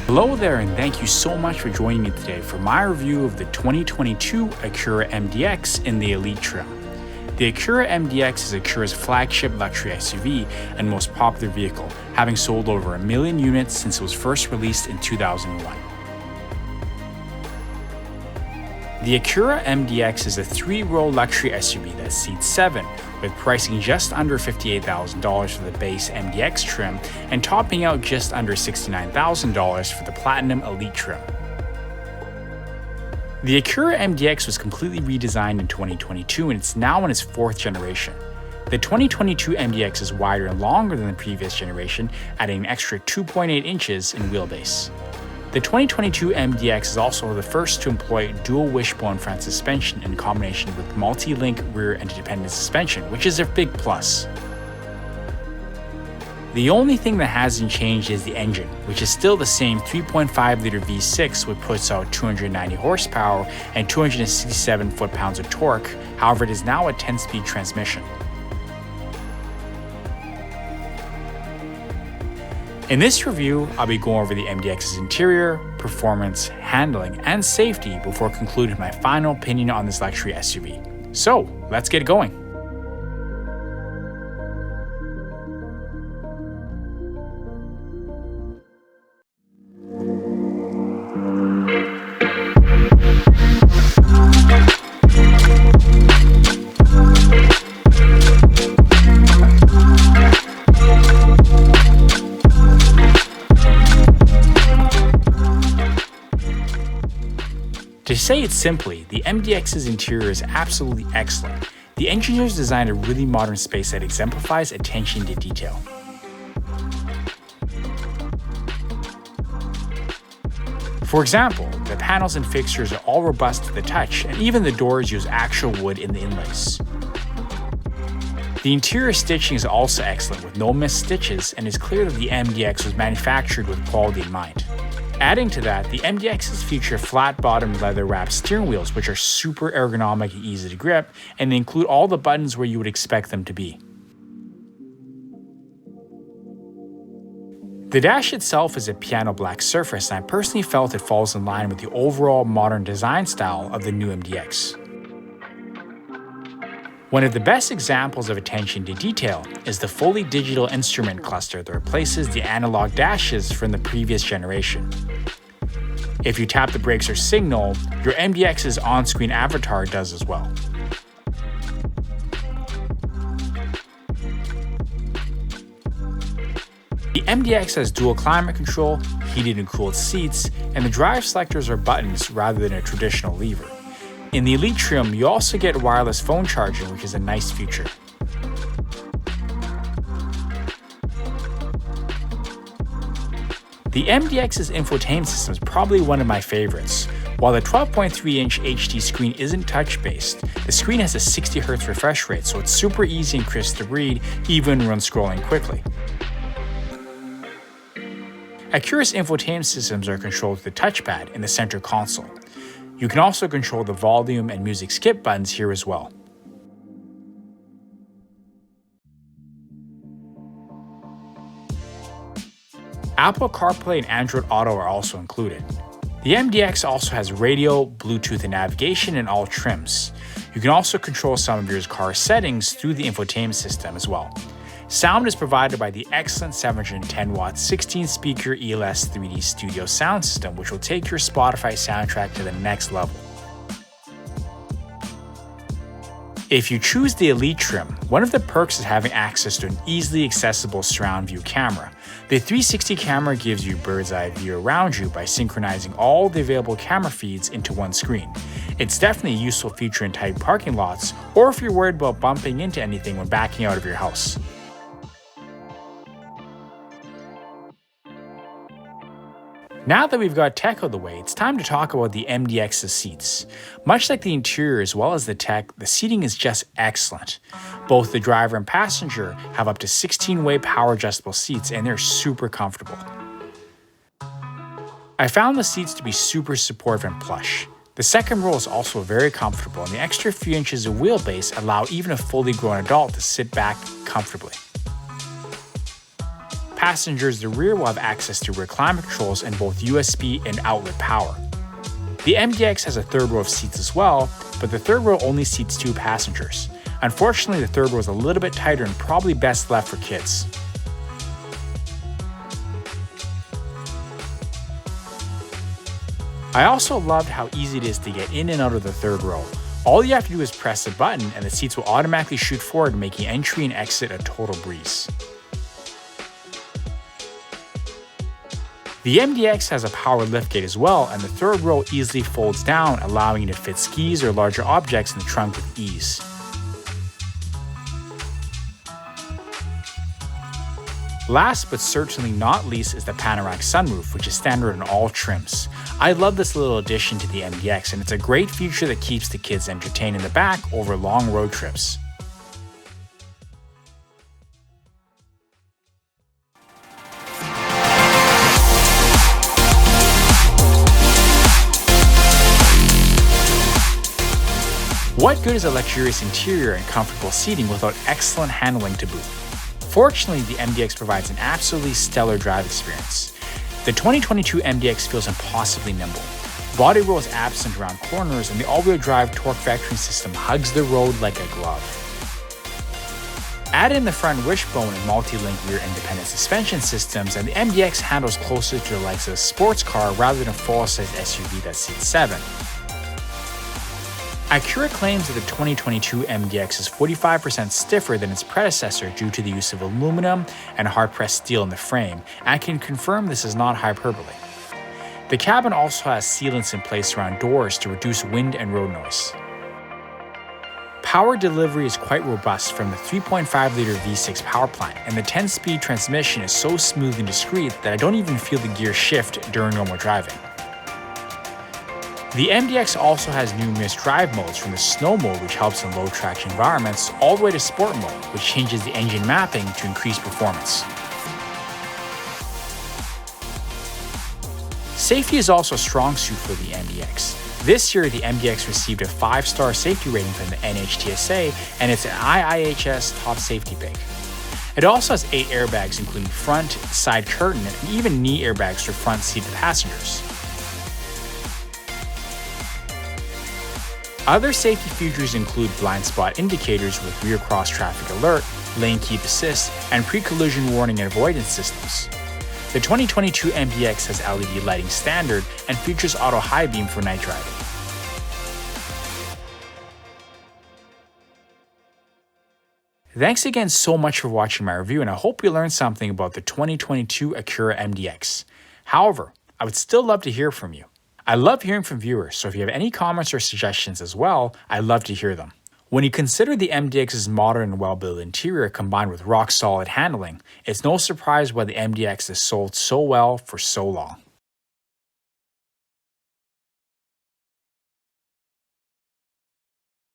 Hello there, and thank you so much for joining me today for my review of the 2022 Acura MDX in the Elite trim. The Acura MDX is Acura's flagship luxury SUV and most popular vehicle, having sold over 1 million units since it was first released in 2001. The Acura MDX is a 3-row luxury SUV that seats 7, with pricing just under $58,000 for the base MDX trim and topping out just under $69,000 for the Platinum Elite trim. The Acura MDX was completely redesigned in 2022 and it's now in its 4th generation. The 2022 MDX is wider and longer than the previous generation, adding an extra 2.8 inches in wheelbase. The 2022 MDX is also the first to employ dual wishbone front suspension in combination with multi-link rear independent suspension, which is a big plus. The only thing that hasn't changed is the engine, which is still the same 3.5-liter V6 which puts out 290 horsepower and 267 foot-pounds of torque. However, it is now a 10-speed transmission. In this review, I'll be going over the MDX's interior, performance, handling, and safety before concluding my final opinion on this luxury SUV. So, let's get going. To say it simply, the MDX's interior is absolutely excellent. The engineers designed a really modern space that exemplifies attention to detail. For example, the panels and fixtures are all robust to the touch, and even the doors use actual wood in the inlays. The interior stitching is also excellent with no missed stitches, and it's clear that the MDX was manufactured with quality in mind. Adding to that, the MDXs feature flat-bottomed leather-wrapped steering wheels, which are super ergonomic and easy to grip, and they include all the buttons where you would expect them to be. The dash itself is a piano black surface, and I personally felt it falls in line with the overall modern design style of the new MDX. One of the best examples of attention to detail is the fully digital instrument cluster that replaces the analog dashes from the previous generation. If you tap the brakes or signal, your MDX's on-screen avatar does as well. The MDX has dual climate control, heated and cooled seats, and the drive selectors are buttons rather than a traditional lever. In the Elite trim, you also get wireless phone charging, which is a nice feature. The MDX's infotainment system is probably one of my favorites. While the 12.3-inch HD screen isn't touch-based, the screen has a 60 Hz refresh rate, so it's super easy and crisp to read, even when scrolling quickly. Acura's infotainment systems are controlled with the touchpad in the center console. You can also control the volume and music skip buttons here as well. Apple CarPlay and Android Auto are also included. The MDX also has radio, Bluetooth, and navigation in all trims. You can also control some of your car's settings through the infotainment system as well. Sound is provided by the excellent 710-watt 16-speaker ELS 3D Studio sound system, which will take your Spotify soundtrack to the next level. If you choose the Elite trim, one of the perks is having access to an easily accessible surround view camera. The 360 camera gives you bird's eye view around you by synchronizing all the available camera feeds into one screen. It's definitely a useful feature in tight parking lots, or if you're worried about bumping into anything when backing out of your house. Now that we've got tech out of the way, it's time to talk about the MDX's seats. Much like the interior as well as the tech, the seating is just excellent. Both the driver and passenger have up to 16-way power adjustable seats, and they're super comfortable. I found the seats to be super supportive and plush. The second row is also very comfortable, and the extra few inches of wheelbase allow even a fully grown adult to sit back comfortably. Passengers, the rear will have access to rear climate controls and both USB and outlet power. The MDX has a third row of seats as well, but the third row only seats 2 passengers. Unfortunately, the third row is a little bit tighter and probably best left for kids. I also loved how easy it is to get in and out of the third row. All you have to do is press a button and the seats will automatically shoot forward, making entry and exit a total breeze. The MDX has a power liftgate as well, and the third row easily folds down, allowing you to fit skis or larger objects in the trunk with ease. Last but certainly not least is the panoramic sunroof, which is standard in all trims. I love this little addition to the MDX, and it's a great feature that keeps the kids entertained in the back over long road trips. What good is a luxurious interior and comfortable seating without excellent handling to boot? Fortunately, the MDX provides an absolutely stellar drive experience. The 2022 MDX feels impossibly nimble. Body roll is absent around corners, and the all-wheel drive torque vectoring system hugs the road like a glove. Add in the front wishbone and multi-link rear independent suspension systems, and the MDX handles closer to the likes of a sports car rather than a full-size SUV that seats 7. Acura claims that the 2022 MDX is 45% stiffer than its predecessor due to the use of aluminum and hard-pressed steel in the frame, and I can confirm this is not hyperbole. The cabin also has sealants in place around doors to reduce wind and road noise. Power delivery is quite robust from the 3.5-liter V6 power plant, and the 10-speed transmission is so smooth and discreet that I don't even feel the gear shift during normal driving. The MDX also has numerous drive modes, from the snow mode, which helps in low traction environments, all the way to sport mode, which changes the engine mapping to increase performance. Safety is also a strong suit for the MDX. This year, the MDX received a 5-star safety rating from the NHTSA, and it's an IIHS Top Safety Pick. It also has 8 airbags, including front, side curtain, and even knee airbags for front seated passengers. Other safety features include blind spot indicators with rear cross traffic alert, lane keep assist, and pre-collision warning and avoidance systems. The 2022 MDX has LED lighting standard and features auto high beam for night driving. Thanks again so much for watching my review, and I hope you learned something about the 2022 Acura MDX. However, I would still love to hear from you. I love hearing from viewers, so if you have any comments or suggestions as well, I'd love to hear them. When you consider the MDX's modern and well-built interior combined with rock-solid handling, it's no surprise why the MDX has sold so well for so long.